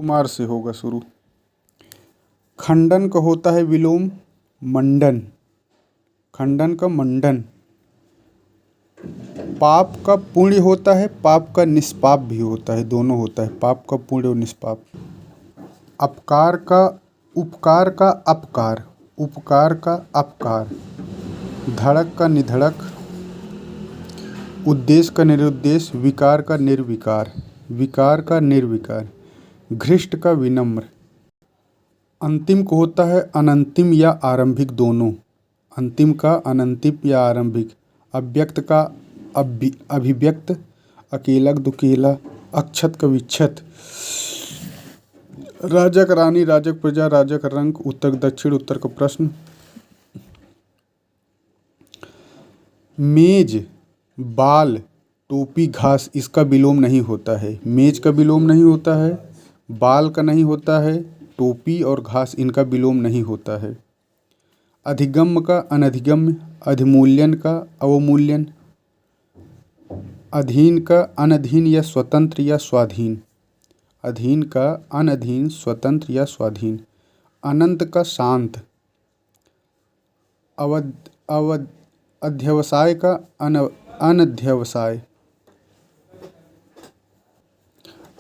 मार से होगा शुरू। खंडन का होता है विलोम मंडन, खंडन का मंडन। पाप का पुण्य होता है, पाप का निष्पाप भी होता है, दोनों होता है, पाप का पुण्य और निष्पाप। अपकार का उपकार का अपकार, उपकार का अपकार। धड़क का निधड़क, उद्देश्य का निरुद्देश्य, विकार का निर्विकार, विकार का निर्विकार। घृष्ट का विनम्र। अंतिम को होता है अनंतिम या आरंभिक दोनों, अंतिम का अनंतिम या आरंभिक। अव्यक्त का अभिव्यक्त, अकेला का दुकेला, अक्षत का विक्षत। राजक रानी, राजक प्रजा, राजक रंग, उत्तर दक्षिण, उत्तर का प्रश्न। मेज, बाल, टोपी, घास, इसका विलोम नहीं होता है। मेज का विलोम नहीं होता है, बाल का नहीं होता है, टोपी और घास इनका विलोम नहीं होता है। अधिगम्य का अनधिगम्य, अधिमूल्यन का अवमूल्यन, अधीन का अनधीन या स्वतंत्र या स्वाधीन, अधीन का अनधीन, स्वतंत्र या स्वाधीन। अनंत का शांत, अध्यवसाय का अनध्यवसाय।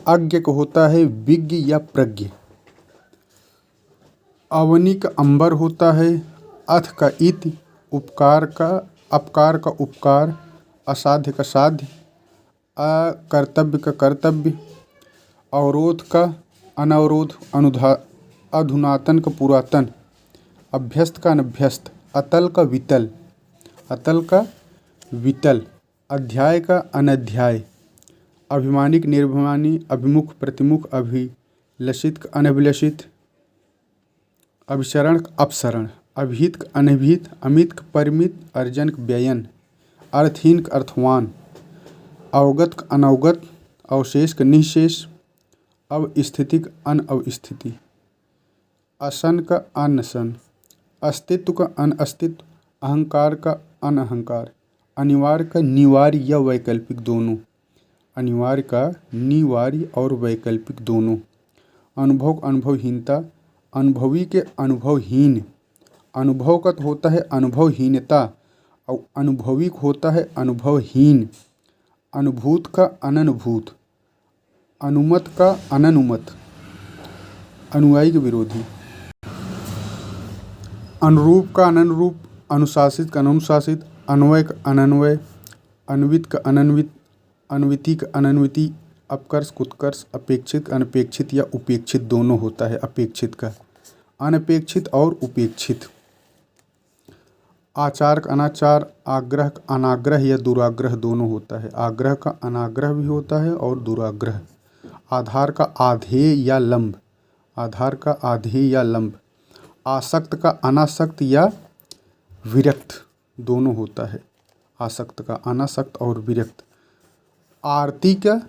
अज्ञ को होता है विज्ञ या प्रज्ञ। अवनी का अंबर होता है, अथ का इति, उपकार का अपकार का उपकार, असाध्य का साध्य, अकर्तव्य का कर्तव्य। अवरोध का अनवरोध, अधुनातन का पुरातन, अभ्यस्त का अनभ्यस्त, अतल का वितल, अतल का वितल। अध्याय का अनध्याय, अभिमानी का निर्भिमानी, अभिमुख प्रतिमुख, अभिलषित का अनभिलषित, अभिशरण का अपसरण, अभिहित का अनभिहित, अमित का परिमित, अर्जन का व्ययन, अर्थहीन का अर्थवान, अवगत का अनवगत, अवशेष का निःशेष, अवस्थिति का अनअवस्थिति, असन का अनसन, अस्तित्व का अनअस्तित्व, अहंकार का अनअहंकार। अनिवार्य का निवार्य या वैकल्पिक दोनों, अनिवार्य का निवार्य और वैकल्पिक दोनों। अनुभव का अनुभवहीनता, अनुभवी के अनुभवहीन। अनुभव का होता है अनुभवहीनता और अनुभवी का होता है अनुभवहीन। अनुभूत का अननुभूत, अनुमत का अननुमत, अनुयायी के विरोधी। अनुरूप का अननुरूप, अनुशासित का अनुशासित, अन्वय का अनन्वय, अन्वित का अनन्वित, अन्विति का अनन्विति, अपकर्ष उत्कर्ष, अपेक्षित अनपेक्षित या उपेक्षित दोनों होता है। अपेक्षित का अनपेक्षित और उपेक्षित। आचार का अनाचार, आग्रह का अनाग्रह या दुराग्रह दोनों होता है। आग्रह का अनाग्रह भी होता है और दुराग्रह। आधार का आधेय या लंब, आधार का आधेय या लंब। आसक्त का अनासक्त या विरक्त दोनों होता है। आसक्त का अनासक्त और विरक्त। आरती का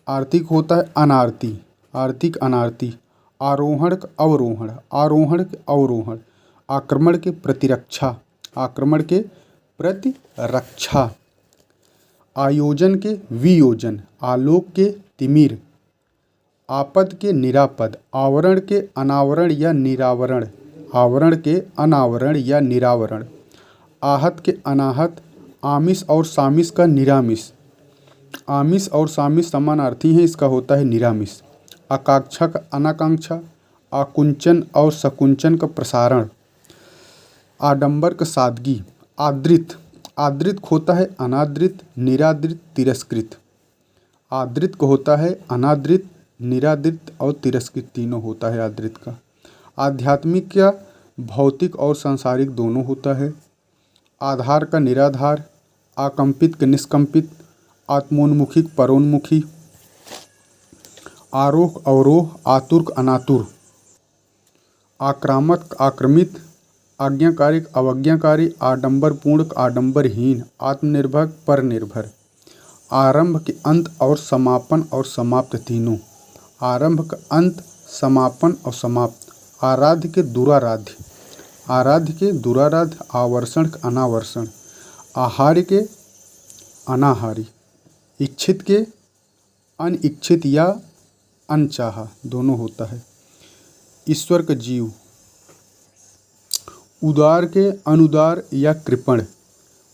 आर्थिक होता है अनारती, आर्थिक अनारती। आरोहण का अवरोहण, आरोहण के अवरोहण। आक्रमण के प्रतिरक्षा, आक्रमण के प्रतिरक्षा। आयोजन के वियोजन, आलोक के तिमिर। आपद के निरापद, आवरण के अनावरण या निरावरण, आवरण के अनावरण या निरावरण। आहत के अनाहत, आमिष और सामिष का निरामिष। आमिष और सामिष समानार्थी हैं, इसका होता है निरामिष। आकांक्षा का अनाकांक्षा, आकुंचन और सकुंचन का प्रसारण। आडंबर का सादगी। आदृत, आदृत होता है अनादृत, निरादृत, तिरस्कृत। आदृत को होता है अनादृत, निरादृत और तिरस्कृत तीनों होता है आदृत का। आध्यात्मिक या भौतिक और सांसारिक दोनों होता है। आधार का निराधार, आकंपित का निष्कंपित, आत्मोन्मुखी परोन्मुखी। आरोह अवरोह, आतुर अनातुर। आक्रामक आक्रमित, आज्ञाकारी अवज्ञाकारी, आडंबरपूर्ण आडंबरहीन, आत्मनिर्भर परनिर्भर। आरंभ के अंत और समापन और समाप्त तीनों। आरंभ का अंत, समापन और समाप्त। आराध्य के दुराराध्य, आराध्य के दुराराध्य। आवर्षण का अनावर्षण, आहार्य के अनाहारी। इच्छित के अनिच्छित या अनचाहा दोनों होता है। ईश्वर का जीव, उदार के अनुदार या कृपण,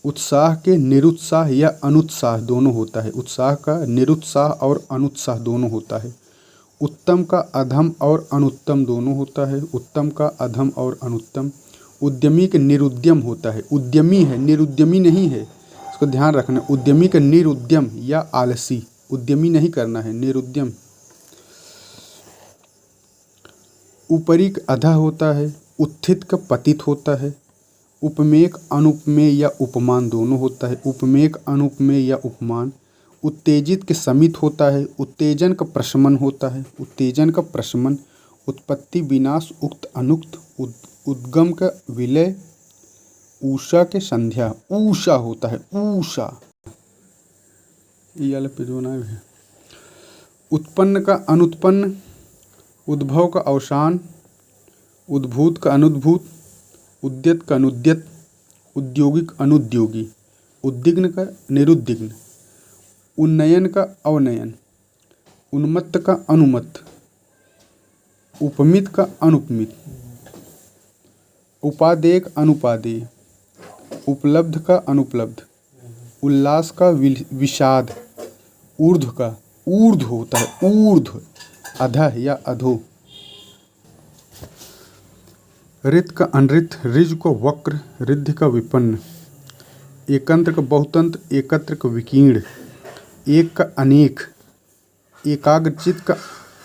उत्साह के निरुत्साह या अनुत्साह दोनों होता है। उत्साह का निरुत्साह और अनुत्साह दोनों होता है। उत्तम का अधम और अनुत्तम दोनों होता है। उत्तम का अधम और अनुत्तम। उद्यमी का निरुद्यम होता है। उद्यमी है, निरुद्यमी नहीं है, इसको ध्यान रखना। उद्यमी का निरुद्यम या आलसी, उद्यमी नहीं करना है, निरुद्यम। ऊपरी का अधा होता है। उत्थित का पतित होता है। उपमेय अनुपमेय या उपमान दोनों होता है। उपमेय अनुपमेय या उपमान। उत्तेजित के समित होता है। उत्तेजन का प्रशमन होता है। उत्तेजन का प्रशमन। उत्पत्ति विनाश उक्त अनुक्त। उद्गम का विलय। ऊषा के संध्या, ऊषा होता है, ऊषा। ये वाला पेज बनाए हैं। उत्पन्न का अनुत्पन्न। उद्भव का अवसान। उद्भूत का अनुद्भूत। उद्यत का अनुद्यत। उद्योगिक अनुद्योगी। उद्विग्न का निरुद्विग्न। उन्नयन का अवनयन। उन्मत्त का अनुमत्त। उपमित का अनुपमित। उपादेय का अनुपादेय। उपलब्ध का अनुपलब्ध। उल्लास का विषाद। ऊर्ध्व का ऊर्ध्व होता है, ऊर्ध्व। अधः या अधो। ऋत का अनृत। ऋज को वक्र। रिद्धि का विपन्न। एकंत्र का बहुतंत्र। एकत्र का विकीर्ण। एक का अनेक। एकाग्रचित का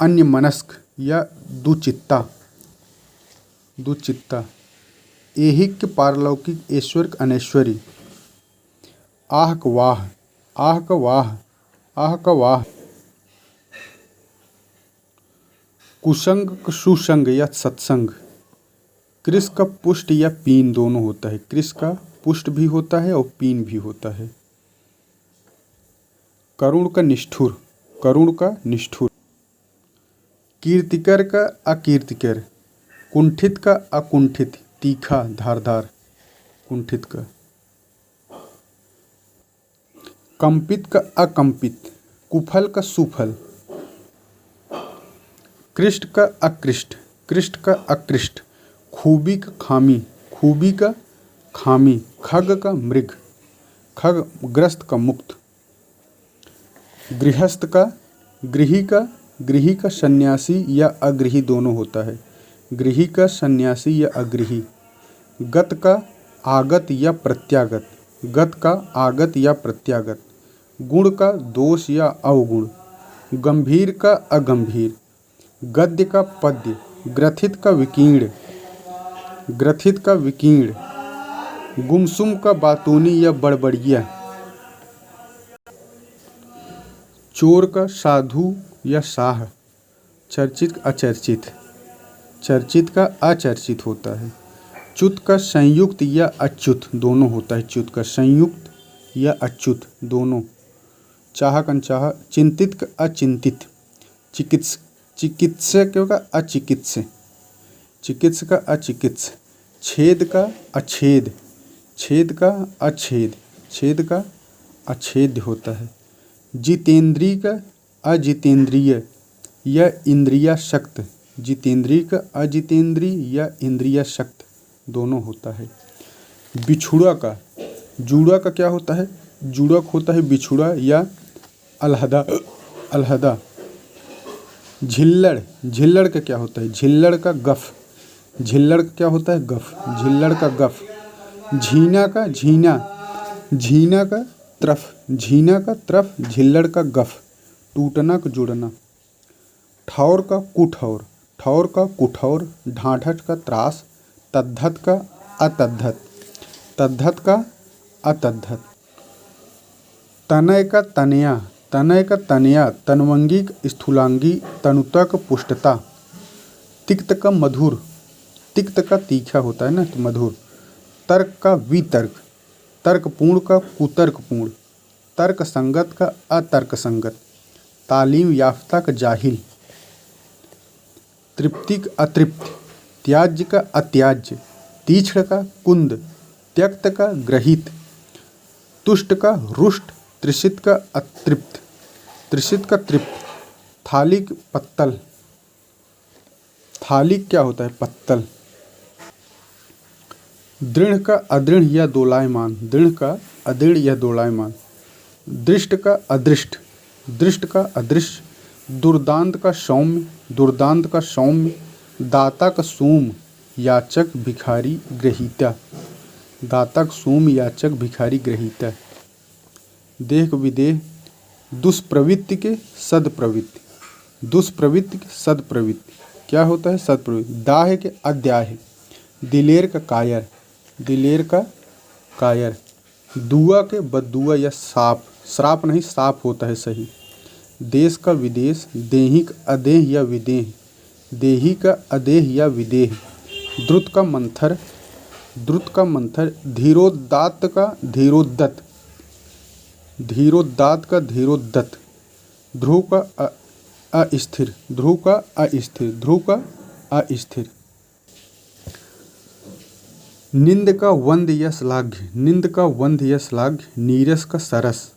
अन्य मनस्क या दुचित्ता, दुचित्ता। ऐहिक के पारलौकिक। ऐश्वर्य का अनैश्वरी। आह का वाह। आह का वाह। आह का वाह। कुसंग का सुसंग या सत्संग। कृष का पुष्ट या पीन दोनों होता है। कृष का पुष्ट भी होता है और पीन भी होता है। करुण का निष्ठुर। करुण का निष्ठुर। कीर्तिकर का अकीर्तिकर। कुंठित का अकुंठित। तीखा धारदार, कुंठित का। कंपित का अकंपित। कुफल का सुफल। कृष्ट का अकृष्ट। कृष्ट का अकृष्ट। खूबी का खामी। खूबी का खामी। खग का मृग। खग ग्रस्त का मुक्त। गृहस्थ का गृही का। गृही का सन्यासी या अगृही दोनों होता है। गृही का सन्यासी या अगृही। गत का आगत या प्रत्यागत। गत का आगत या प्रत्यागत। गुण का दोष या अवगुण। गंभीर का अगंभीर। गद्य का पद्य। ग्रथित का विकीर्ण। ग्रथित का विकीर्ण। गुमसुम का बातूनी या बड़बड़िया। चोर का साधु या साह। चर्चित का अचर्चित। चर्चित का अचर्चित होता है। च्युत का संयुक्त या अच्युत दोनों होता है। च्युत का संयुक्त या अच्युत दोनों। चाह का अनचाह। चिंतित का अचिंतित। चिकित्सक का अचिकित्स। चिकित्स का अचिकित्स। छेद का अछेद। छेद का अछेद। छेद का अछेद होता है। जितेंद्रीय का अजितेंद्रिय या इंद्रिया शक्त। जितेंद्रीय का अजितेंद्रीय या इंद्रिया शक्त दोनों होता है। बिछुड़ा का। जूड़ा का क्या होता है? जूड़क होता है बिछुड़ा या अलहदा। अलहदा। झिल्लड़। झिल्लड़ का क्या होता है? झिल्लड़ का गफ। झिल्लड़ का क्या होता है? गफ। झिल्लड़ का गफ। झीना का झीना। झीना का तरफ। झीना का तरफ। झिल्लड़ का गफ। टूटना का जुड़ना। ठौर का कुठौर। ठौर का कुठौर। ढांढस का त्रास। तद्धत का अतद्धत। तद्धत का अतद्धत। तनय का तनया। तनय का तनया। तनवंगी का स्थूलांगी। तनुता का पुष्टता। तिक्त का मधुर। तिक्त का तीखा होता है ना, तो मधुर। तर्क का वितर्क। तर्कपूर्ण का कुतर्कपूर्ण। तर्क संगत का अतर्क संगत। तालीम याफ्ता का जाहिल। तृप्ति का अतृप्त। त्याज्य का अत्याज्य। तीक्ष्ण का कुंद। त्यक्त का ग्रहित। तुष्ट का रुष्ट। त्रिषित का अतृप्त। त्रिषित का तृप्त। थाली के पत्तल, थाली क्या होता है? पत्तल। दृढ़ का अदृढ़ या दोलायमान, दृढ़ का अदृढ़ या दोलायमान। दृष्ट का अदृष्ट, दृष्ट का अदृश्य। दुर्दांत का सौम्य, दुर्दांत का सौम्य। दाता का सोम, याचक भिखारी ग्रहीता, दातक सोम याचक भिखारी ग्रहीता। देह विदेह, दुष्प्रवृत्ति के सदप्रवृत्ति, दुष्प्रवृत्ति के सदप्रवृत्ति। क्या होता है? सदप्रवृत्ति। दाह के अद्याह, दिलेर का कायर, दिलेर का कायर। दुआ के बदुआ या साप, श्राप नहीं साप होता है सही। देश का विदेश, देही का अदेह या विदेह, देही का अदेह या विदेह। द्रुत का मंथर, द्रुत का मंथर। धीरोदात्त का धीरोद्धत, धीरोदात्त का धीरोद्धत। ध्रुव का अस्थिर, ध्रुव का अस्थिर, ध्रुव का अस्थिर। निंद का वंद या श्लाघ्य, निंद का वंद या श्लाघ्य। नीरस का सरस।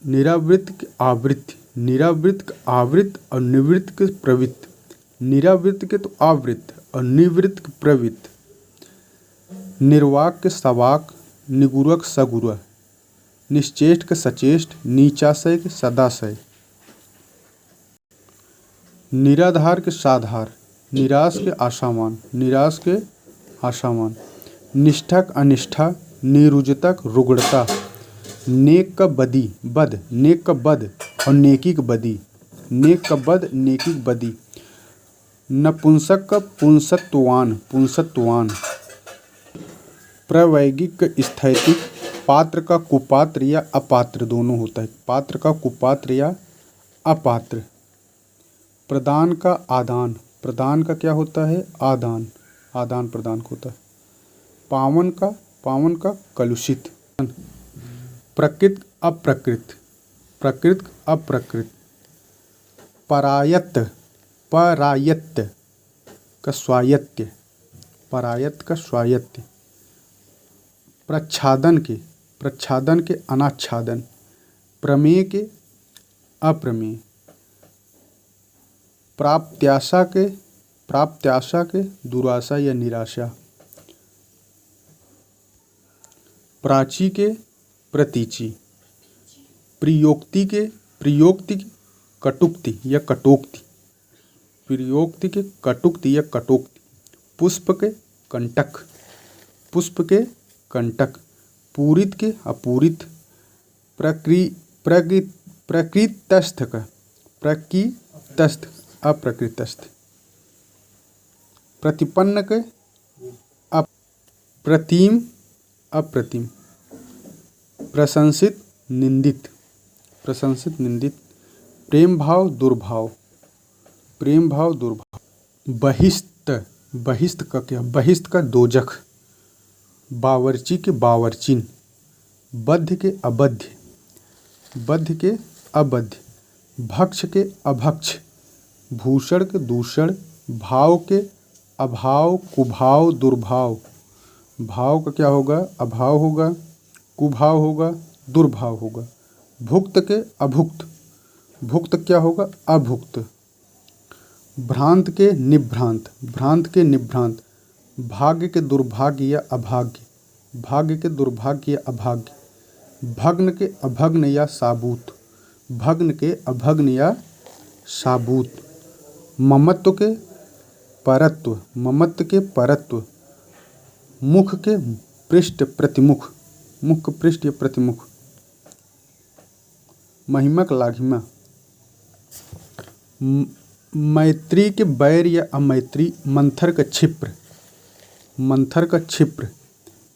निरावृत्त के आवृत्ति, निरावृत्त का आवृत्त और निवृत्त के प्रवृत्त। निरावृत्त के तो आवृत्त और निवृत्त के प्रवृत्त। निर्वाक के सवाक, निगुरक सगुर। निश्चेष्ट के सचेष्ट, नीचाशय के सदाशय। निराधार के साधार, निराश के आशावान, निराश के आशावान। निष्ठक अनिष्ठा, निरुजतक रुग्णता। नेक का बदी, बद, नेक का बद और नेकी का बदी, नेक का बद नेकी का बदी। नपुंसक का पुंसत्वान, पुंसत्वान। प्रवैगिक का स्थैतिक। पात्र का कुपात्र या अपात्र दोनों होता है, पात्र का कुपात्र या अपात्र। प्रदान का आदान, प्रदान का क्या होता है? आदान, आदान प्रदान होता है। पावन का, पावन का कलुषित। प्रकृत अप्रकृत, प्रकृत अप्रकृत। परायत्त, परायत्त का स्वायत्त, परायत्त का स्वायत्त। प्रच्छादन के, प्रच्छादन के अनाच्छादन। प्रमेय के अप्रमेय। प्राप्त्याशा के, प्राप्त्याशा के दुराशा या निराशा। प्राची के प्रतीची। प्रियोक्ति के, प्रियोक्ति की कटुक्ति या कटोक्ति, प्रियोक्ति के कटुक्ति या कटोक्ति। पुष्प के कंटक, पुष्प के कंटक। पूरित के अपूरित। प्रकृतस्थ का, प्रकृतस्थ अप्रकृतस्थ। प्रतिपन्न के अप्रतिम, अप्रतिम। प्रशंसित निंदित, प्रशंसित निंदित। प्रेम भाव दुर्भाव, प्रेम भाव दुर्भाव। बहिष्त, बहिष्त का क्या? बहिष्त का दोजख। बावर्ची के बावर्चिन। बद्ध के अबद्ध, बद्ध के अबद्ध। भक्ष के अभक्ष। भूषण के दूषण। भाव के अभाव, कुभाव, दुर्भाव। भाव का क्या होगा? अभाव होगा, कुभाव होगा, दुर्भाव होगा। भुक्त के अभुक्त, भुक्त क्या होगा? अभुक्त। भ्रांत के निभ्रांत, भ्रांत के निभ्रांत। भाग्य के दुर्भाग्य या अभाग्य, भाग्य के दुर्भाग्य या अभाग्य। भग्न के अभग्न या साबूत, भग्न के अभग्न या साबूत। ममत्व के परत्व, ममत्व के परत्व। मुख के पृष्ठ प्रतिमुख, मुख पृष्ठ या प्रतिमुख। महिमक लाघिमा। मैत्री के बैर या अमैत्री। मंथर का क्षिप्र, मंथर का क्षिप्र।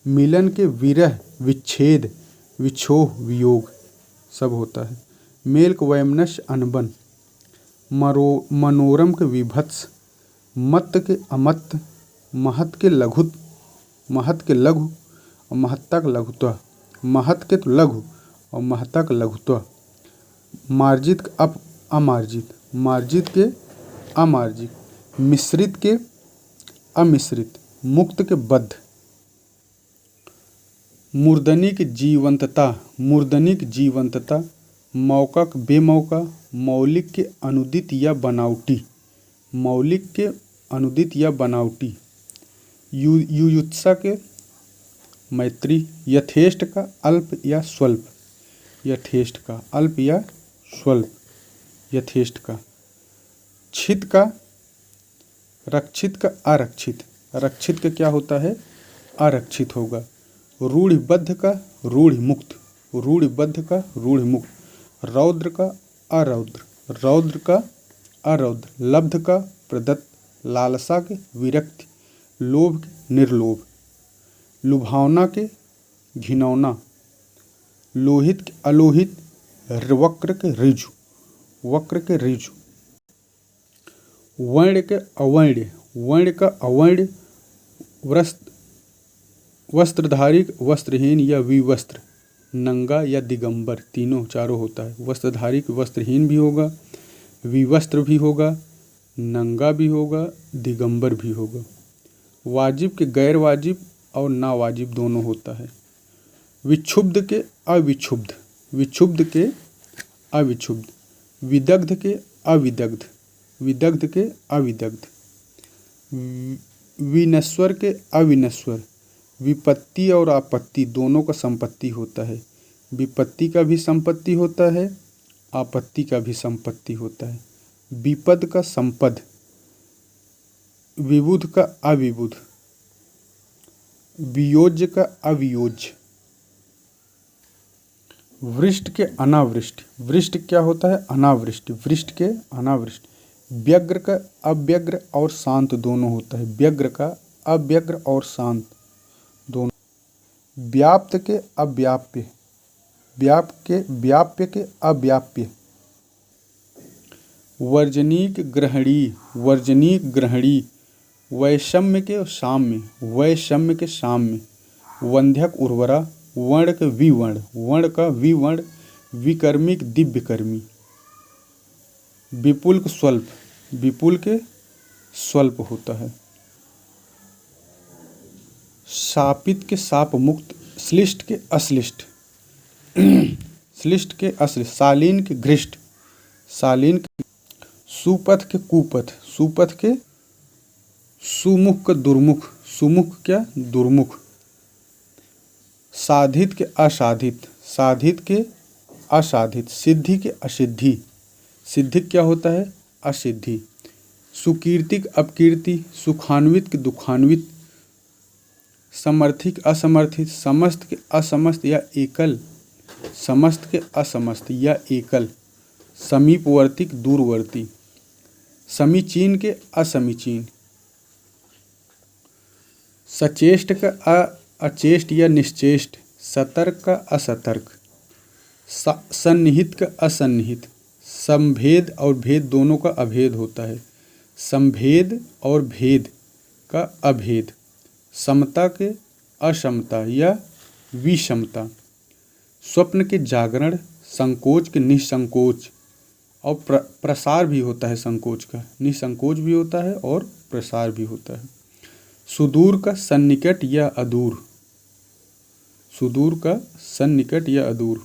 मिलन के विरह, विच्छेद, विछोह, वियोग सब होता है। मेल के वैमनस्य अनबन। मनोरम के विभत्स। मत्त के अमत्त। महत के लघुत, महत के लघु और महत्ता का लघुत्व। महत के तो लघु और महत्ता का लघुत्व। मार्जित के अमार्जित, मार्जित के अमार्जित। मिश्रित के अमिश्रित। मुक्त के बद्ध। मूर्धनी की जीवंतता, मूर्धनी की जीवंतता। मौका बेमौका, मौलिक के अनुदित या बनावटी, मौलिक के अनुदित या बनावटी, युयुत्सा के मैत्री, यथेष्ट का अल्प या स्वल्प, यथेष्ट का अल्प या स्वल्प, यथेष्ट का, छित का रक्षित का आरक्षित, रक्षित का क्या होता है आरक्षित होगा, रूढ़िबद्ध का रूढ़ मुक्त, रूढ़िबद्ध का रूढ़ मुक्त, रौद्र का अरौद्र, रौद्र का अरौद्र, लब्ध का प्रदत्त, लालसा के विरक्ति, लोभ के निर्लोभ, लुभावना के घिनौना, लोहित के अलोहित, वक्र के ऋजु, वक्र के ऋजु, वर्ण के अवर्ण, वर्ण का अवर्ण, वस्त्रधारी वस्त्रहीन या विवस्त्र, नंगा या दिगंबर, तीनों चारों होता है। वस्त्रधारी वस्त्रहीन भी होगा, विवस्त्र भी होगा, नंगा भी होगा, दिगंबर भी होगा। वाजिब के गैर वाजिब और नावाजिब दोनों होता है। विक्षुब्ध के अविक्षुब्ध, विक्षुब्ध के अविक्षुब्ध, विदग्ध के अविदग्ध, विदग्ध के अविदग्ध, विनश्वर के अविनश्वर, विपत्ति और आपत्ति दोनों का संपत्ति होता है। विपत्ति का भी संपत्ति होता है, आपत्ति का भी संपत्ति होता है। विपद का संपद, विबुध का अविबुध, वियोज्य का अवियोज्य, वृष्ट के अनावृष्ट, वृष्ट क्या होता है अनावृष्टि, वृष्ट के अनावृष्ट, व्यग्र का अव्यग्र और शांत दोनों होता है। व्यग्र का अव्यग्र और शांत दोनों। व्याप्त के अव्याप्य, व्याप्य के अव्याप्य, वर्जनीक ग्रहणी, वर्जनीक ग्रहणी, वैषम्य के साम्य, वैषम्य के साम्य, वंध्यक उर्वरा, वर्ण के विवर्ण, वर्ण का विवर्ण, विकर्मिक दिव्यकर्मी, विपुल के स्वल्प, विपुल के स्वल्प होता है। शापित के शाप मुक्त, श्लिष्ट के अश्लिष्ट, श्लिष्ट के अश्लिष्ट, शालीन के घृष्ट, शालीन के, सुपथ के कुपथ, सुपथ के सुमुख का दुर्मुख, सुमुख क्या दुर्मुख, साधित के असाधित, साधित के असाधित, सिद्धि के असिद्धि, सिद्धि क्या होता है असिद्धि, सुकीर्ति के अपकीर्ति, सुखान्वित के दुखान्वित, समर्थिक असमर्थित, समस्त के असमस्त या एकल, समस्त के असमस्त या एकल, समीपवर्ती के दूरवर्ती, समीचीन के असमीचीन, सचेष्ट का अचेष्ट या निश्चेष्ट, सतर्क का असतर्क, सन्निहित का असन्निहित, संभेद और भेद दोनों का अभेद होता है। संभेद और भेद का अभेद, समता के असमता या विषमता, स्वप्न के जागरण, संकोच के निसंकोच, और प्रसार भी होता है संकोच का, निसंकोच भी होता है और प्रसार भी होता है। सुदूर का सन्निकट या अदूर, सुदूर का सन्निकट या अदूर,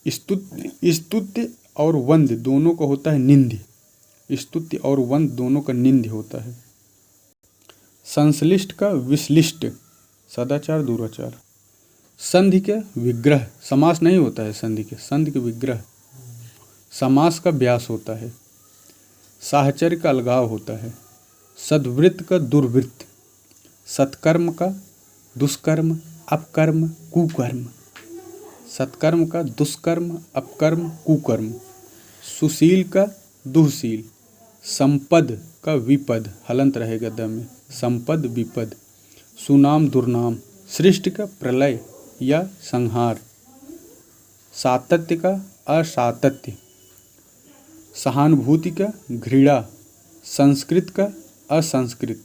स्तुत्य और वंद दोनों का होता है निंद्य, स्तुत्य और वंद दोनों का निंद्य होता है। संश्लिष्ट का विश्लिष्ट, सदाचार दुराचार, संधि के विग्रह, समास नहीं होता है संधि के, संधि के विग्रह, समास का व्यास होता है। साहचर्य का अलगाव होता है। सद्वृत्त का दुर्वृत्त, सत्कर्म का दुष्कर्म, अपकर्म, कुकर्म, सत्कर्म का दुष्कर्म, अपकर्म, कुकर्म, सुशील का दुःशील, संपद का विपद, हलंत रहेगा द में, संपद विपद, सुनाम दुर्नाम, सृष्टि का प्रलय या संहार, सातत्य का असातत्य, सहानुभूति का घृणा, संस्कृत का असंस्कृत,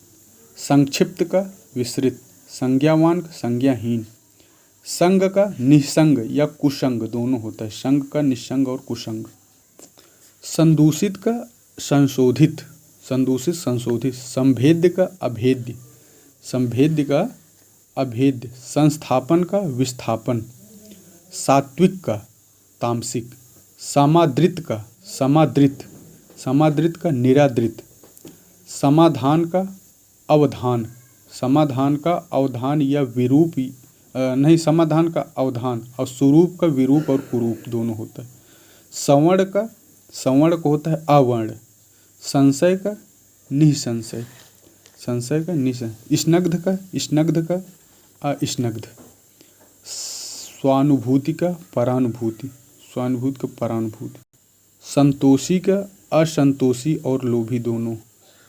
संक्षिप्त का विस्तृत, संज्ञावान का संज्ञाहीन, संग का निसंग या कुसंग दोनों होता है। संग का निसंग और कुसंग। संदूषित का संशोधित, संदूषित संशोधित, संभेद्य का अभेद्य, संभेद्य का अभेद्य, संस्थापन का विस्थापन, सात्विक का तामसिक, समादृत का समादृत, समादृत का निरादृत, समाधान का अवधान, समाधान का अवधान या विरूप नहीं, समाधान का अवधान और स्वरूप का विरूप और कुरूप दोनों होता है। सवर्ण का सवर्ण को होता है अवर्ण, संशय का निसंशय, संशय का निसंशय, स्नग्ध का स्नग्ध का अस्नग्ध, स्वानुभूति का परानुभूति, स्वानुभूति का परानुभूति, संतोषी का असंतोषी और लोभी दोनों,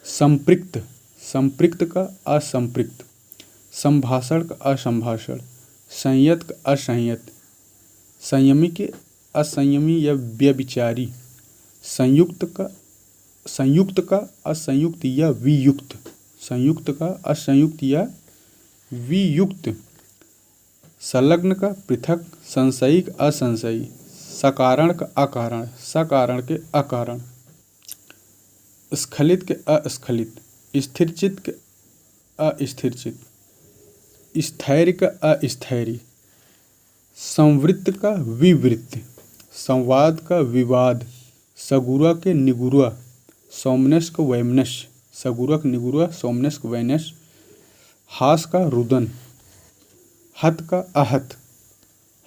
संपृक्त संपृक्त का असंपृक्त, संभाषण का असंभाषण, संयत का असंयत, संयमी के असंयमी या व्यभिचारी, संयुक्त का असंयुक्त या वियुक्त, संयुक्त का असंयुक्त या वियुक्त, संलग्न का पृथक, संशयी का असंशयी, सकारण का अकारण, सकारण के अकारण, स्खलित के अस्खलित, स्थिरचित के अस्थिरचित, स्थैर्य का अस्थैर्य, संवृत्त का विवृत्त, संवाद का विवाद, सगुरा के निगुरा, सौमनस का वैमनस्य, सगुरा का निगुरा, सौमनस का वैनस, हास का रुदन, हत का आहत,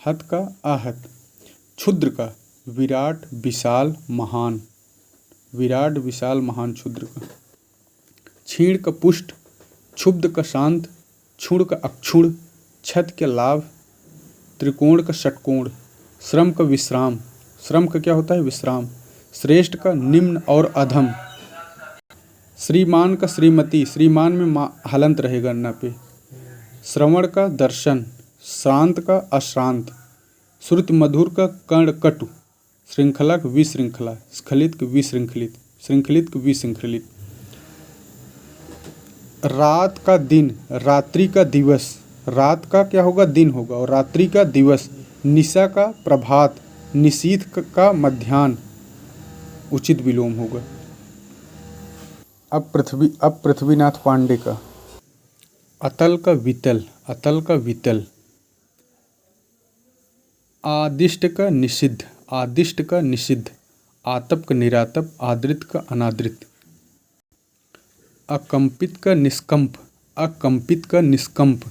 हत का आहत, क्षुद्र का विराट विशाल महान, विराट विशाल महान क्षुद्र का, क्षीण का पुष्ट, क्षुब्ध का शांत, क्षुण का अक्षुण, छत के लाभ, त्रिकोण का षटकोण, श्रम का विश्राम, श्रम का क्या होता है विश्राम, श्रेष्ठ का निम्न और अधम, श्रीमान का श्रीमती, श्रीमान में हलंत रहेगा न पे, श्रवण का दर्शन, शांत का अश्रांत, श्रुति मधुर का कर्ण कटु, श्रृंखला का विश्रृंखला, स्खलित का विश्रृंखलित, श्रृंखलित का विश्रृंखलित, रात का दिन, रात्रि का दिवस, रात का क्या होगा दिन होगा और रात्रि का दिवस, निशा का प्रभात, निशीथ का मध्याह्न, उचित विलोम होगा। अब पृथ्वीनाथ पांडे का अतल का वितल, अतल का वितल, आदिष्ट का निषिद्ध, आदिष्ट का निषिद्ध, आतप का निरातप, आदृत का अनादृत, अकंपित का निष्कंप, अकंपित का निष्कंप,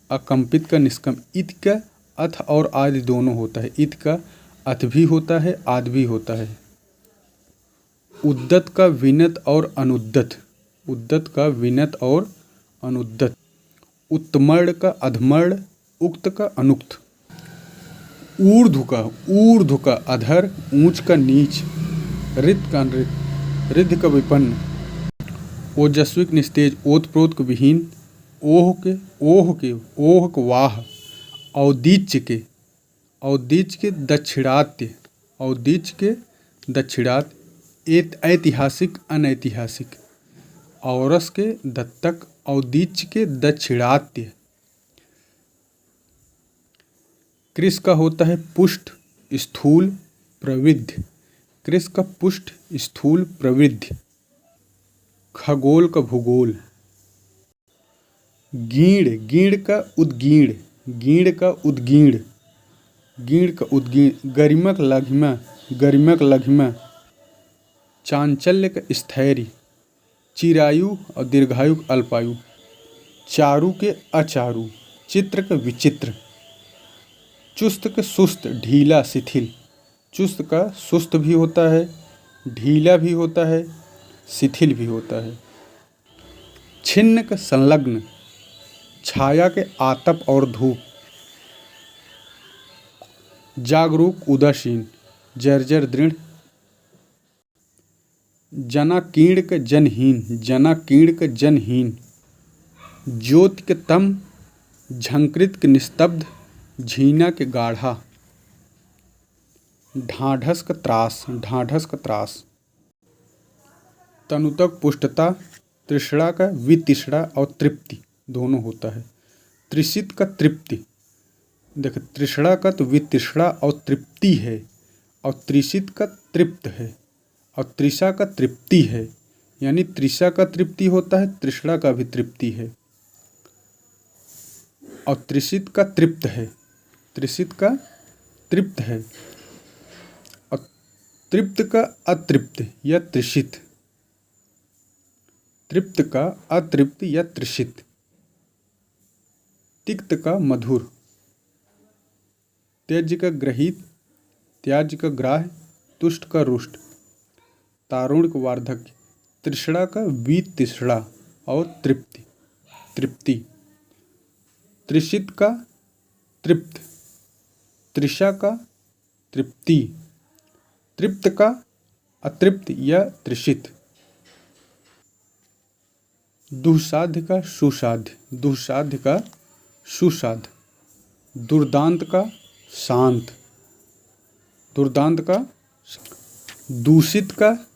अकंपित का निष्कंप, इत का अथ और आदि दोनों होता है, इत का अथ भी होता है आदि भी होता है, उद्दत का विनत और अनुद्दत, उद्दत का विनत और अनुद्दत, उत्तमर्ण का अधमर्ण, उक्त का अनुक्त, ऊर्ध्व का अधर, ऊंच का नीच, रित का नृत, रिद्ध का विपन्न, ओजस्विक निस्तेज, ओतप्रोत का विहीन, ओह के वाह, औदीच्य के दक्षिणात्य, औदीच्य के दक्षिणात्य, ऐतिहासिक अनैतिहासिक, औरस के दत्तक, औदीच्य के दक्षिणात्य, कृष का होता है पुष्ट स्थूल प्रवृद्ध, कृष का पुष्ट स्थूल प्रवृद्ध, खगोल का भूगोल, गीण का उद्गीण, गीण का उद्गीण, गीण का उद्गीण, गरिमक लघिमा, गरिमक लघिमा, चांचल्य का स्थैर्य, चिरायु और दीर्घायु अल्पायु, चारु के अचारु, चित्र का विचित्र, चुस्त के सुस्त, ढीला शिथिल, चुस्त का सुस्त भी होता है, ढीला भी होता है, शिथिल भी होता है, छिन्न का संलग्न, छाया के आतप और धूप, जागरूक उदासीन, जर्जर दृढ़, जनाकीर्ण के जनहीन, जनाकीर्ण के जनहीन, ज्योति के तम, झंकृत के निस्तब्ध, झीना के गाढ़ा, ढाढ़स का त्रास, ढाढ़स का त्रास, तनुतक पुष्टता, तृष्णा का वितृष्णा और तृप्ति दोनों होता है, तृषित का तृप्ति, देख तृष्णा का तो वितृष्णा और तृप्ति है और तृषित का तृप्त है और तृषा का तृप्ति है, यानी तृषा का तृप्ति होता है, तृष्णा का भी तृप्ति है और तृषित का तृप्त है, तृषित का तृप्त है और तृप्त का अतृप्त या तृषित, तृप्त का अतृप्त या तृषित। तिक्त का मधुर, त्याज्य का ग्रहित, त्याज्य का ग्राह्य, तुष्ट का रुष्ट। तारुण्य का वार्धक्य, तृष्णा का वितृष्णा और तृप्ति, तृप्ति। तृषित का तृप्त, तृषा का तृप्ति, तृप्त का अतृप्त या तृषित। दुःसाध्य का सुसाध्य, दुःसाध्य का सुसाध्य। दुर्दांत का शांत, दुर्दांत का। दूषित का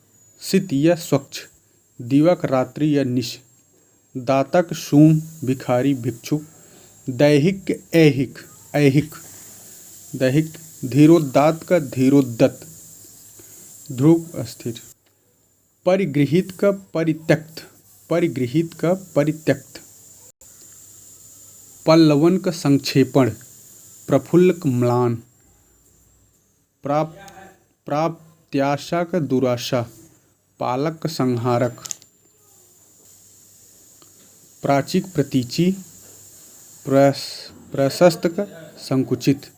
सित या स्वच्छ, दिवक रात्रि या निश। दातक शूम, भिखारी भिक्षुक। दैहिक ऐहिक, ऐहिक दैहिक। धीरोदात का धीरोदत्त, ध्रुव स्थिर। परिगृहित का परित्यक्त, परिगृहित का परित्यक्त। पल्लवन का संक्षेपण, प्रफुल्ल का म्लान। प्राप्त्याशा का दुराशा, पालक का संहारक। प्राचीक प्रतीची, प्रशस्त का संकुचित।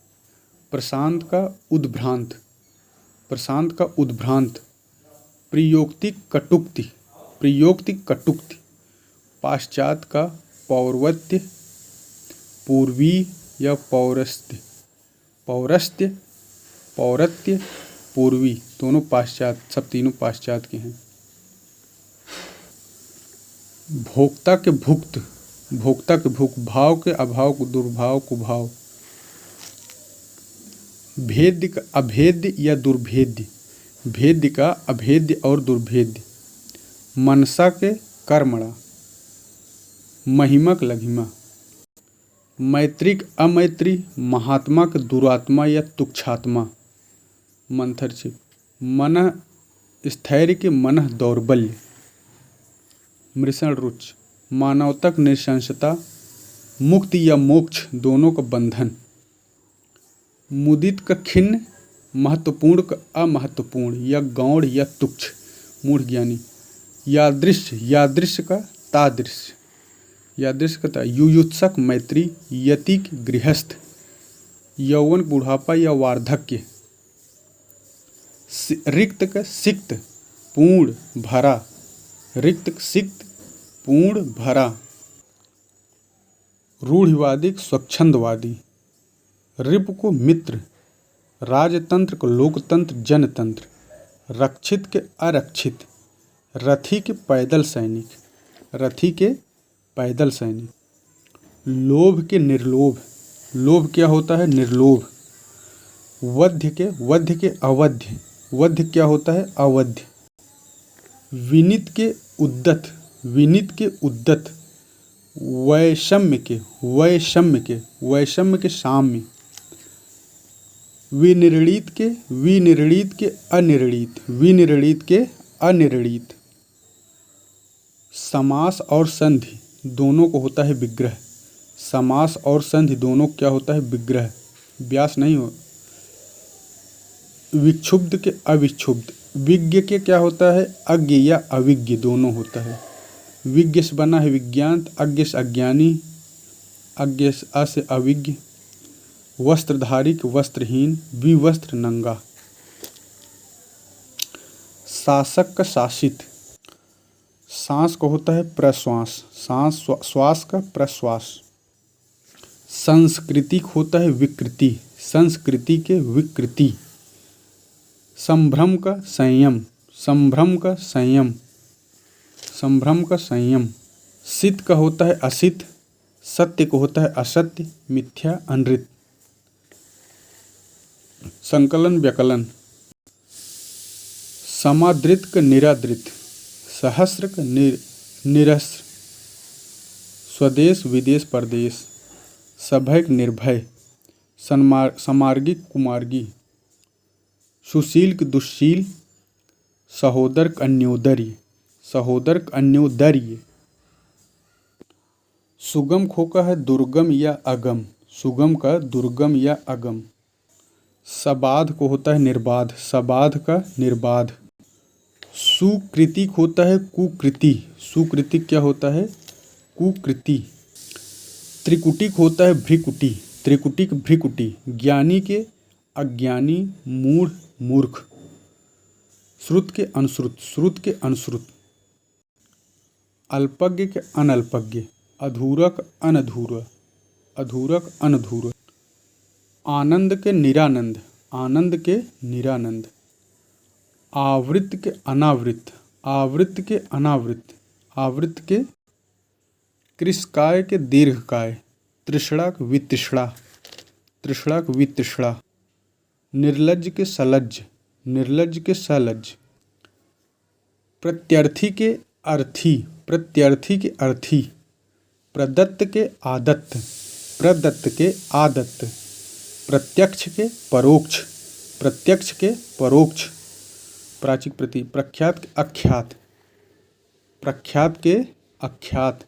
प्रशांत का उद्भ्रांत, प्रशांत का उद्भ्रांत। प्रयोक्तिक कटुक्ति, प्रयोक्तिक कटुक्ति। पाश्चात का पौर्वत्य, पूर्वी या पौरस्त्य, पौरस्त्य, पौरत्य, पूर्वी, दोनों पाश्चात, सब तीनों पाश्चात के हैं। भोक्ता के भुक्त, भोक्ता के भुक्त। भाव के अभाव को दुर्भाव को भाव। भेद्य का अभेद्य या दुर्भेद्य, भेद्य का अभेद्य और दुर्भेद्य। मनसा के कर्मणा, महिमक लघिमा। मैत्रिक अमैत्री, महात्मा के दुरात्मा या तुच्छात्मा। मंथर छिप। मन स्थैर्य के मन दौर्बल्य। मृषण रुच, मानवतक निशंसता, मुक्ति या मोक्ष दोनों का बंधन। मुदित का खिन्न, महत्वपूर्ण का अमहत्वपूर्ण या गौण या तुच्छ, मूढ़ ज्ञानी। यादृश्य, यादृश्य का तादृश्य, यादृश्य का ता। युयुत्सक मैत्री, यतिक गृहस्थ। यौवन बुढ़ापा या वार्धक्य। रिक्त का सिक्त, पूर्ण भरा। रिक्त सिक्त, पूर्ण भरा। रूढ़िवादी स्वच्छंदवादी। रिप को मित्र, राजतंत्र को लोकतंत्र जनतंत्र। रक्षित के अरक्षित। रथी के पैदल सैनिक, रथी के पैदल सैनिक। लोभ के निर्लोभ, लोभ क्या होता है? निर्लोभ। वध्य के अवध्य, वध्य क्या होता है? अवध्य। विनित के उद्दत, विनित के उद्दत। वैषम्य के, वैषम्य के, वैषम्य के साम्य। विनिर्णीत के, विनिर्णीत के अनिर्णीत, विनिर्णीत के अनिर्णीत। समास और संधि दोनों को होता है विग्रह। समास और संधि दोनों क्या होता है? विग्रह, व्यास नहीं हो। विक्षुब्ध के अविक्षुब्ध। विज्ञ के क्या होता है? अज्ञ या अविज्ञ दोनों होता है। विज्ञ से बना है विज्ञान, अज्ञ से अज्ञानी, अज्ञ से अ से अविज्ञ। वस्त्रधारी के वस्त्रहीन, विवस्त्र नंगा। शासक का शासित। सांस को होता है प्रश्वास, सांस श्वास का प्रश्वास। संस्कृतिक होता है विकृति, संस्कृति के विकृति। संभ्रम का संयम, संभ्रम का संयम, संभ्रम का संयम। सित का होता है असित, सत्य को होता है असत्य, मिथ्या अनृत। संकलन व्यकलन। समादृत का निरादृत, सहस्र का निरस्र। स्वदेश विदेश परदेश। सभय निर्भय। समार्गिक कुमार्गी। सुशील के दुश्शील। सहोदर का अन्योदर्य, सहोदर का अन्योदर्य। सुगम खो का है दुर्गम या अगम, सुगम का दुर्गम या अगम। सबाध को होता है निर्बाध, सबाध का निर्बाध। सुकृतिक होता है कुकृति, सुकृतिक क्या होता है? कुकृति। त्रिकुटिक होता है भ्रिकुटी, त्रिकुटिक भ्रिकुटी। ज्ञानी के अज्ञानी, मूढ़ मूर्ख। श्रुत के अनुश्रुत, श्रुत के अनुश्रुत। अल्पज्ञ के अनल्पज्ञ, अधूरक अनधूर, अधूरक अनधूर। आनंद के निरानंद, आनंद के निरानंद। आवृत के अनावृत, आवृत के अनावृत, आवृत के। कृशकाय के दीर्घकाय, तृष्णा के वितृष्णा, तृष्णा के वितृष्णा। निर्लज्ज के सलज्ज, निर्लज्ज के सलज्ज। प्रत्यर्थी के अर्थी, प्रत्यर्थी के अर्थी। प्रदत्त के आदत्त, प्रदत्त के आदत्त। प्रत्यक्ष के परोक्ष, प्रत्यक्ष के परोक्ष। प्राचीक प्रति। प्रख्यात के अख्यात, प्रख्यात के अख्यात।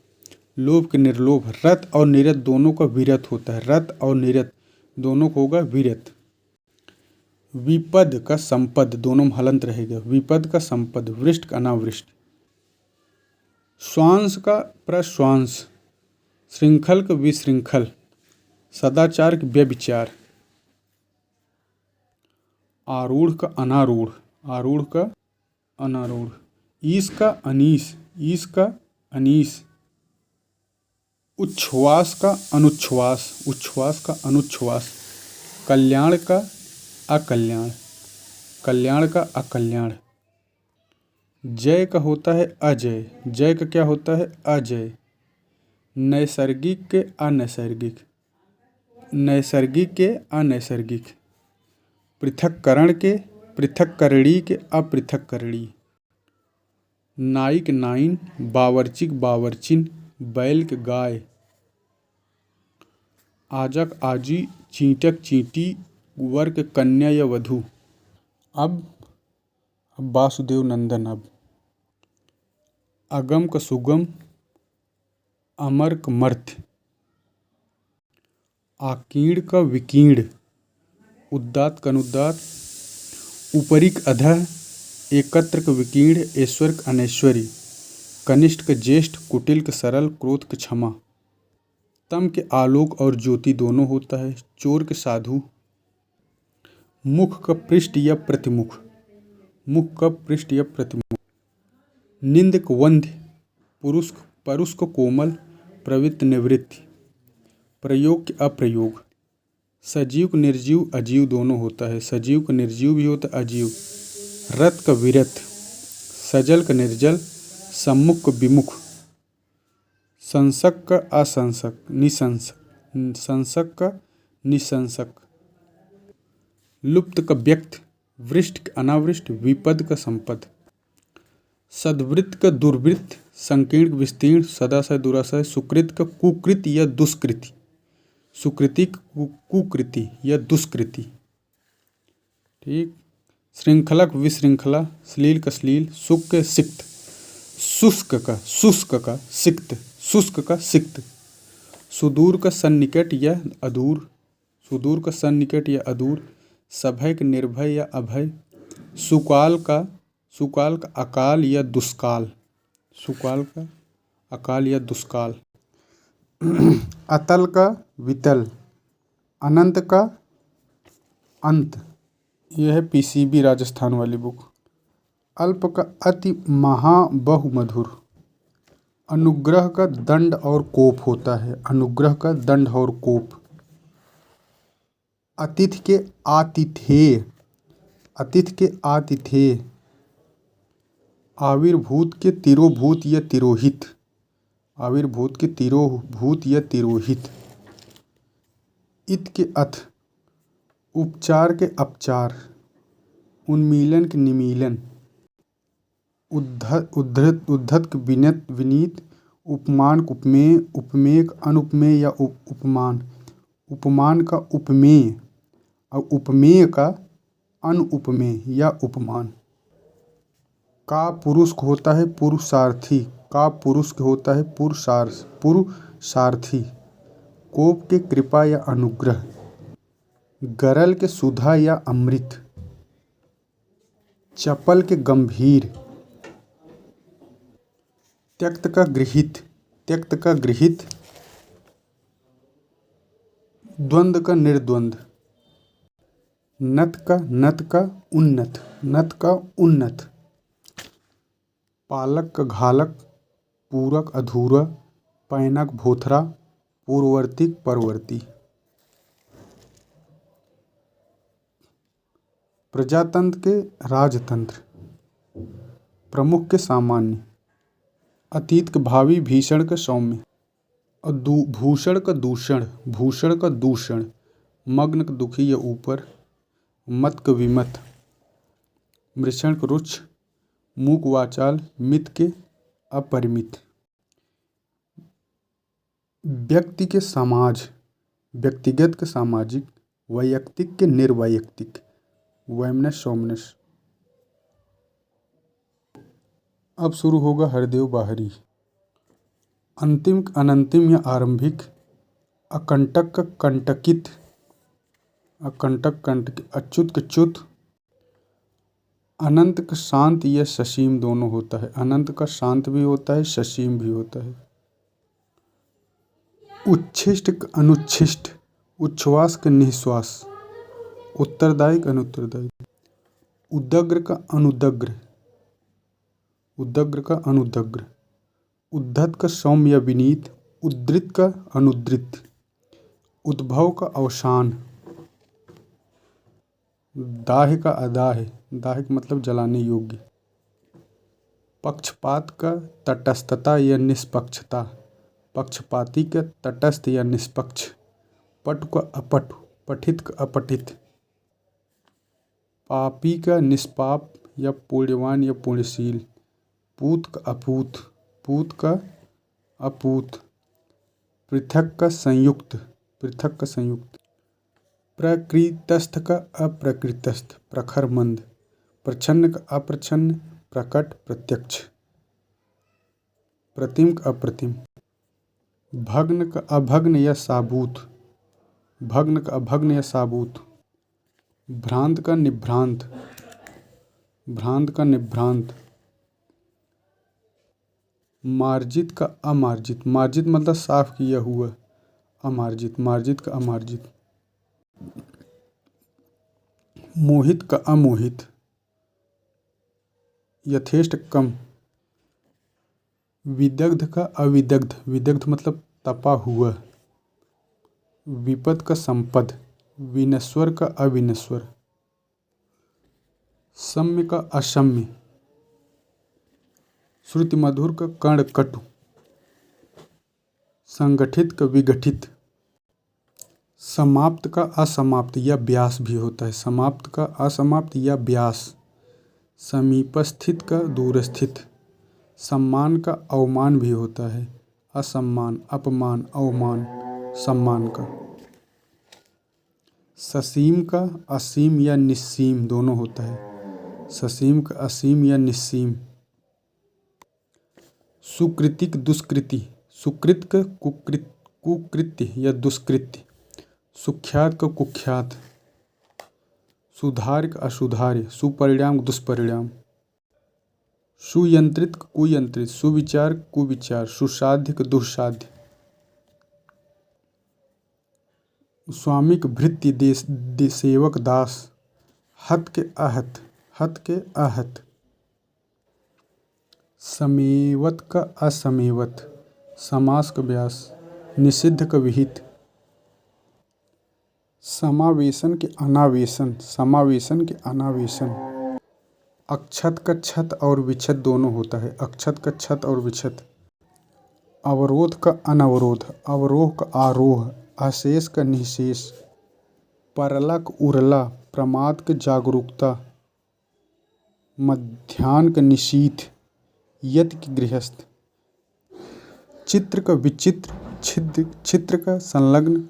लोभ के निर्लोभ। रत और निरत दोनों का विरत होता है, रत और निरत दोनों को होगा विरत। विपद का संपद, दोनों में हलंत रहेगा, विपद का संपद। वृष्ट का अनावृष्ट। श्वांस का प्रश्वांस। श्रृंखल का विशृंखल। सदाचार के व्यभिचार। आरूढ़ का अनारूढ़, आरूढ़ का अनारूढ़। ईश का अनीस, ईश का अनीस। उच्छ्वास का अनुच्छ्वास, उच्छ्वास का अनुच्छ्वास। कल्याण का अकल्याण, कल्याण का अकल्याण। जय का होता है अजय, जय का क्या होता है? अजय। नैसर्गिक के अनैसर्गिक, नैसर्गिक के अनैसर्गिक। पृथक्करण के पृथक्करणी के अपृथक्करणी। नायिक नाइन, बावर्चिक बावर्चिन। बैल के गाय। आजक आजी, चींटक चींटी। कुंवर के कन्या या वधू। अब वासुदेव नंदन। अब अगम का सुगम, अमर का मर्त्य। आकीर्ण का विकीर्ण, उदात्त का अनुदात्त। उपरिक अधः, एकत्र का विकीर्ण, ऐश्वर का अनैश्वरी। कनिष्ठ का ज्येष्ठ, कुटिल का सरल, क्रोध का क्षमा। तम के आलोक और ज्योति दोनों होता है। चोर के साधु। मुख का पृष्ठ या प्रतिमुख, मुख का पृष्ठ या प्रतिमुख। निंद का वंध्य, पुरुष परुष को कोमल, प्रवृत्त निवृत्ति। प्रयोग के अप्रयोग। सजीव का निर्जीव, अजीव दोनों होता है। सजीव का निर्जीव भी होता है, अजीव। रत का विरत। सजल का निर्जल, सम्मुख का विमुख। संसक का असंसक, निसंसक, संसक का निसंसक। लुप्त का व्यक्त, वृष्ट का अनावृष्ट, विपद का संपद। सद्वृत्त का दुर्वृत्त, संकीर्ण का विस्तीर्ण, सदाशय दुराशय। सुकृत का कुकृति या दुष्कृति, सुकृति कुकृति या दुष्कृति। ठीक। श्रृंखला का विशृंखला, श्लील का श्लील। सुख के सिक्त, शुष्क का सिक्त, शुष्क का सिक्त। सुदूर का सन्निकट या अदूर, सुदूर का सन्निकट या अदूर। सभय का निर्भय या अभय। सुकाल का अकाल या दुष्काल, सुकाल का अकाल या दुष्काल। अतल का वितल, अनंत का अंत। यह है पीसीबी राजस्थान वाली बुक। अल्प का अति महा बहुमधुर। अनुग्रह का दंड और कोप होता है, अनुग्रह का दंड और कोप। अतिथि के आतिथेय, अतिथि के आतिथेय। आविर्भूत के तिरोभूत या तिरोहित, आविर्भूत के तिरोभूत या तिरोहित। इत के अथ, उपचार के अपचार। उन्मीलन के निमीलन। उद्धत के विनत विनीत। उपमान का उपमेय, उपमेय का अनुपमेय या उपमान। उपमान का उपमेय और उपमेय का अनुपमेय या उपमान। का पुरुष को होता है पुरुषार्थी, का पुरुष के होता है पुरुषार्थी। कोप के कृपा या अनुग्रह। गरल के सुधा या अमृत, चपल के गंभीर, त्यक्त का गृहित, त्यक्त का गृहित, द्वंद्व का निर्द्वंद, नत का उन्नत, नत का उन्नत, पालक का घालक, पूरक अधूरा, पैनक भोथरा, पूर्ववर्ती परवर्ती। प्रजातंत्र के राजतंत्र, प्रमुख के सामान्य, अतीत के भावी, भीषण का सौम्य, और भूषण का दूषण, भूषण का दूषण, मग्न का दुखी या ऊपर, मत का विमत, मृषण का रुच्छ, मूक वाचाल, मित के अपरिमित। व्यक्ति के समाज, व्यक्तिगत के सामाजिक, वैयक्तिक के निर्वैयक्तिक, वैमनस्य सौमनस्य। अब शुरू होगा हरदेव बाहरी। अंतिम अनंतिम या आरंभिक, अकंटक का कंटकित, अकंटक कंटक, अच्युत का च्युत, अनंत का शांत या ससीम दोनों होता है, अनंत का शांत भी होता है, ससीम भी होता है। उच्छिष्ट का अनुच्छिष्ट, उच्छ्वास का निःश्वास, उत्तरदायी का अनुत्तरदायी, उदग्र का अनुदग्र, उदग्र का अनुदग्र, उद्धत का सौम्य या विनीत, उद्धृत का अनुद्धृत, उद्भव का अवसान, दाह का अदाह, दाह का मतलब जलाने योग्य, पक्षपात का तटस्थता या निष्पक्षता, पक्षपाती का तटस्थ या निष्पक्ष, पटु का अपटु, पठित का अपठित, पापी का निष्पाप या पुण्यवान या पुण्यशील, पूत का अपूत, पूत का अपूत, पृथक का संयुक्त, पृथक का संयुक्त, प्रकृतस्थ का अप्रकृतस्थ, प्रखर मंद, प्रच्छन्न का अप्रच्छन्न, प्रकट प्रत्यक्ष, प्रतिम का अप्रतिम, भग्न का अभग्न या साबूत, भग्न का अभग्न या साबूत, भ्रांत का निभ्रांत, भ्रांत का निभ्रांत, मार्जित का अमार्जित, मार्जित मतलब साफ किया हुआ, अमार्जित, मार्जित का अमार्जित, मोहित का अमोहित, यथेष्ट कम, विदग्ध का अविदग्ध, विदग्ध मतलब तपा हुआ, विपद का संपद, विनश्वर का अविनश्वर, सम्य का असम्य, श्रुति मधुर का कर्ण कटु, संगठित का विगठित, समाप्त का असमाप्त या व्यास भी होता है, समाप्त का असमाप्त या व्यास, समीपस्थित का दूरस्थित, सम्मान का अवमान भी होता है, असम्मान, अपमान, अवमान, सम्मान का, ससीम का असीम या निस्सीम दोनों होता है, ससीम का असीम या निस्सीम, सुकृतिक दुष्कृति, सुकृत का कुकृत्य या दुष्कृत्य, सुख्यात का कुख्यात, सुधार का असुधार्य, सुपरिणाम दुष्परिणाम, सुयंत्रित का कुयंत्रित, सुविचार कुविचार, सुसाध्य का दुस्साध्य, स्वामी का भृत्य सेवक दास, हत के आहत, हत के आहत, समेवत का असमेवत, समास का व्यास, निषिद्ध का विहित, समावेशन के अनावेशन, समावेशन के अनावेशन, अक्षत का छत और विच्छत दोनों होता है, अक्षत का छत और विच्छत, अवरोध का अनवरोध, अवरोह का आरोह, अशेष का निःशेष, परला का उरला, प्रमाद का जागरूकता, मध्याह्न का निशीथ, यत की गृहस्थ, चित्र का विचित्र, छिद्र का संलग्न,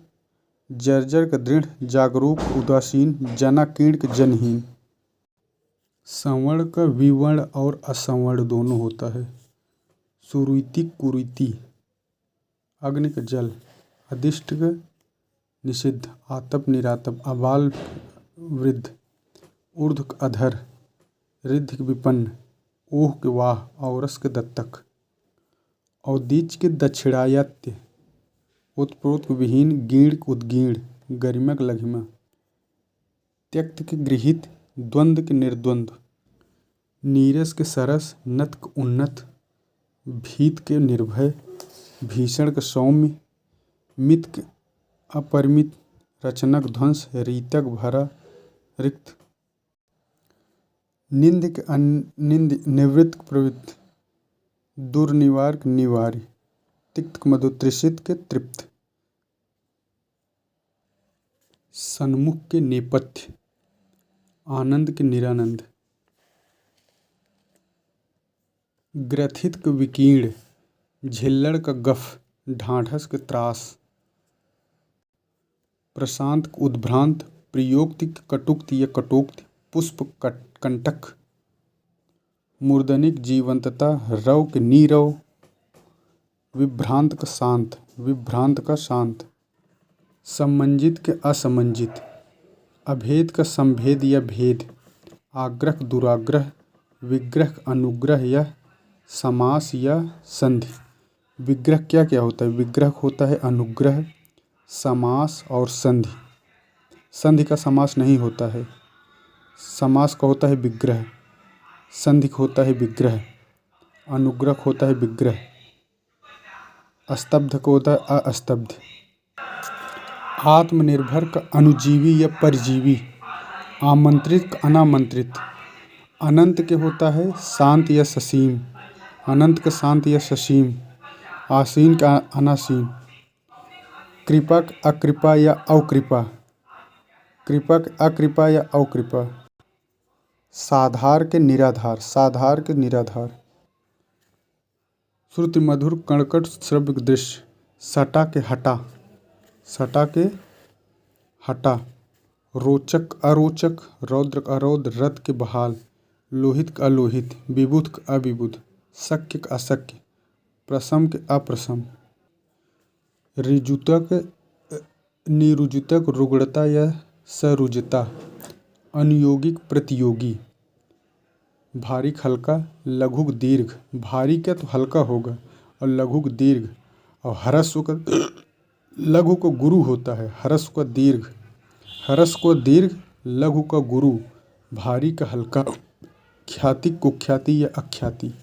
जर्जर का दृढ़, जागरूक उदासीन, जनाकीर्ण का जनहीन, संवर्ण का विवर्ण और असंवर्ण दोनों होता है, सुरुति कुरुति, अग्नि का जल, अधिष्ठ का निषिद्ध, आतप निरातप, अबाल वृद्ध, ऊर्ध्व अधर, ऋद्ध विपन्न, ऊह के वाह, औरस के दत्तक, औदीच के दक्षिणायत्य, उत्प्रोत विहीन, गीण उद्गीण, गरिमा के लघिमा, त्यक्त के गृहीत, द्वंद्व के निर्द्वंद्व, नीरस के सरस, नत के उन्नत, भीत के निर्भय, भीषण के सौम्य, मित के अपरिमित, रचनक ध्वंस, रीतक भरा रिक्त, निंद के अनिंद, निवृत्त के प्रवृत्त, दुर्निवार के निवार्य, तिक्त के मधु, तृषित के तृप्त, सन्मुख के नेपथ्य, आनंद के निरानंद, ग्रथित के विकीर्ण, झिल्लड़ का गफ, ढांढस के त्रास, प्रशांत के उद्भ्रांत, प्रियोक्ति के कटुक्ति या कटोक्ति, पुष्प कंटक, मूर्धनिक जीवंतता, रव के नीरव, विभ्रांत का शांत, विभ्रांत का शांत, समंजित के असमंजित, अभेद का संभेद या भेद, आग्रह दुराग्रह, विग्रह अनुग्रह या समास या संधि। विग्रह क्या क्या होता है? विग्रह होता है अनुग्रह, समास और संधि। संधि का समास नहीं होता है। समास का होता है विग्रह, संधि का होता है विग्रह, अनुग्रह होता है विग्रह, स्तब्ध का होता है अस्तब्ध। आत्मनिर्भर का अनुजीवी या परजीवी, आमंत्रित का अनामंत्रित, अनंत के होता है शांत या ससीम, अनंत का शांत या ससीम, आसीन का अनासीन, कृपा का अकृपा या अकृपा, कृपा का अकृपा या अकृपा, साधार के निराधार, साधार के निराधार, श्रुति मधुर कणकट श्रव्य दृश्य, सटा के हटा, सटा के हटा, रोचक अरोचक, रौद्र अरौद्र, रथ के बहाल, लोहित का अलोहित, विबुध का अविबुध, शक्य का अशक्य, प्रसम के अप्रसम, ऋजुतक निरुजुतक, रुग्णता या सरुजता, अनुयोगिक प्रतियोगी, भारी हल्का, लघुक दीर्घ, भारी क्या तो हल्का होगा, और लघुक दीर्घ, और ह्रस्व का लघु को गुरु होता है, ह्रस्व का दीर्घ, ह्रस्व को दीर्घ, लघु का गुरु, भारी का हल्का, ख्याति कुख्याति या अख्याति।